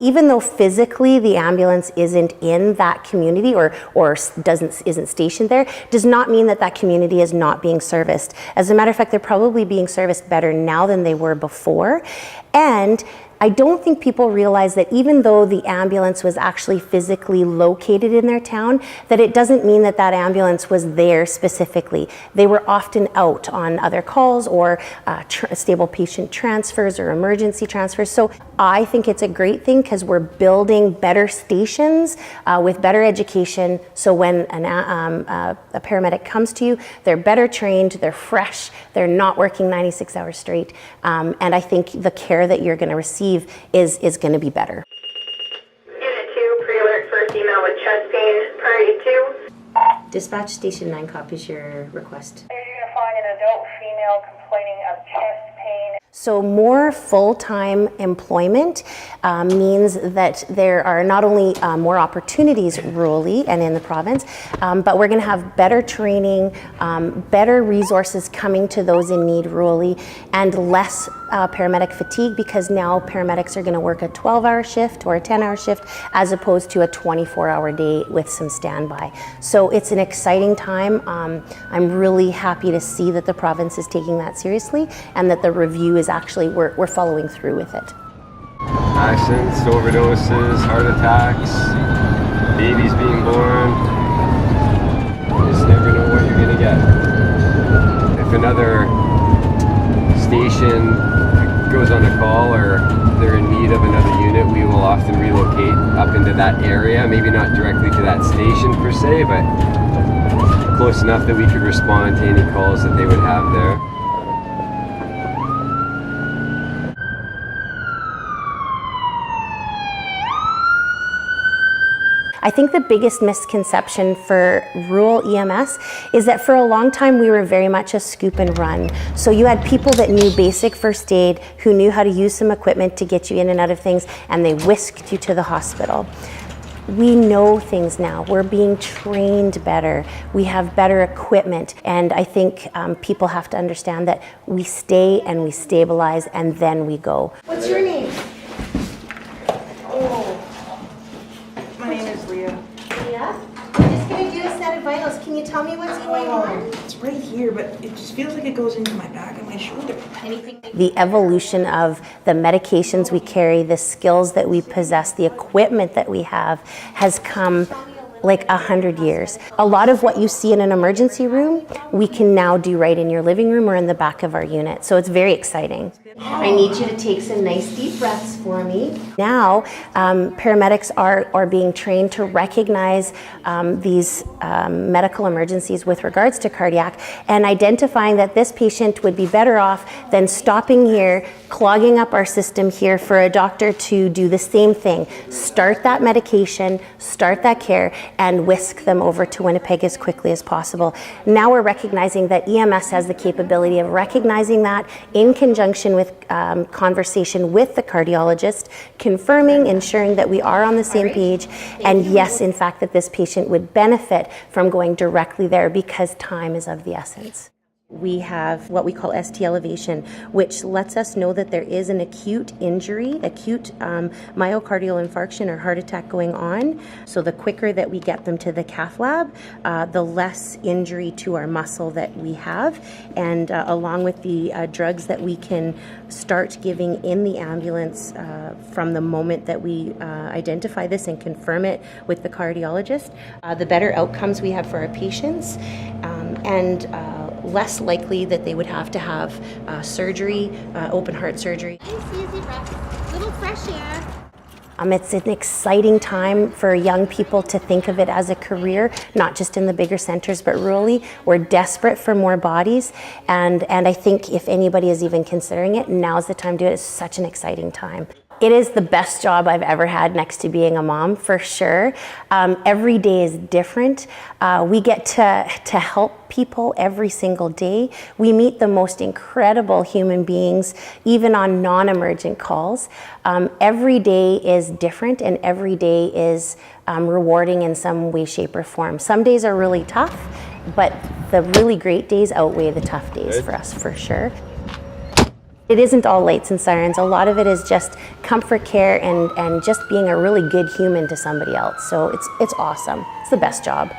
Even though physically the ambulance isn't in that community or isn't stationed there, does not mean that that community is not being serviced. As a matter of fact, they're probably being serviced better now than they were before. And I don't think people realize that even though the ambulance was actually physically located in their town, that it doesn't mean that that ambulance was there specifically. They were often out on other calls or stable patient transfers or emergency transfers. So I think it's a great thing because we're building better stations with better education. So when a paramedic comes to you, they're better trained, they're fresh, they're not working 96 hours straight. And I think the care that you're going to receive is going to be better. Unit 2, pre-alert first email with chest pain, priority 2. Dispatch Station 9 copies your request. You're going to find an adult female complaining of chest pain. So more full-time employment means that there are not only more opportunities rurally and in the province, but we're going to have better training, better resources coming to those in need rurally, and less paramedic fatigue, because now paramedics are going to work a 12-hour shift or a 10-hour shift as opposed to a 24-hour day with some standby. So it's an exciting time. I'm really happy to see that the province is taking that seriously and that the review is actually, we're following through with it. Accidents, overdoses, heart attacks, babies being born. You just never know what you're going to get. If another station goes on a call or they're in need of another unit, we will often relocate up into that area. Maybe not directly to that station per se, but close enough that we could respond to any calls that they would have there. I think the biggest misconception for rural EMS is that for a long time we were very much a scoop and run. So you had people that knew basic first aid, who knew how to use some equipment to get you in and out of things, and they whisked you to the hospital. We know things now. We're being trained better. We have better equipment. And I think people have to understand that we stay and we stabilize and then we go. What's your name? My name is Leah. Leah? We're just going to do a set of vitals. Can you tell me what's going on? It's right here, but it just feels like it goes into my back and my shoulder. The evolution of the medications we carry, the skills that we possess, the equipment that we have has come like 100 years. A lot of what you see in an emergency room, we can now do right in your living room or in the back of our unit. So it's very exciting. I need you to take some nice deep breaths for me. Now, paramedics are being trained to recognize these medical emergencies with regards to cardiac and identifying that this patient would be better off than stopping here, clogging up our system here for a doctor to do the same thing. Start that medication, start that care, and whisk them over to Winnipeg as quickly as possible. Now we're recognizing that EMS has the capability of recognizing that in conjunction with conversation with the cardiologist, confirming, ensuring that we are on the same page, and yes, in fact, that this patient would benefit from going directly there because time is of the essence. We have what we call ST elevation, which lets us know that there is an acute injury, acute myocardial infarction or heart attack going on. So the quicker that we get them to the cath lab, the less injury to our muscle that we have. And along with the drugs that we can start giving in the ambulance from the moment that we identify this and confirm it with the cardiologist, the better outcomes we have for our patients, and less likely that they would have to have surgery, open heart surgery. Nice easy breath, little fresh air. It's an exciting time for young people to think of it as a career, not just in the bigger centers, but rurally. We're desperate for more bodies, and I think if anybody is even considering it, now's the time to do it. It's such an exciting time. It is the best job I've ever had next to being a mom, for sure. Every day is different. We get to help people every single day. We meet the most incredible human beings, even on non-emergent calls. Every day is different and every day is rewarding in some way, shape, or form. Some days are really tough, but the really great days outweigh the tough days for us, for sure. It isn't all lights and sirens. A lot of it is just comfort care and just being a really good human to somebody else. So it's awesome. It's the best job.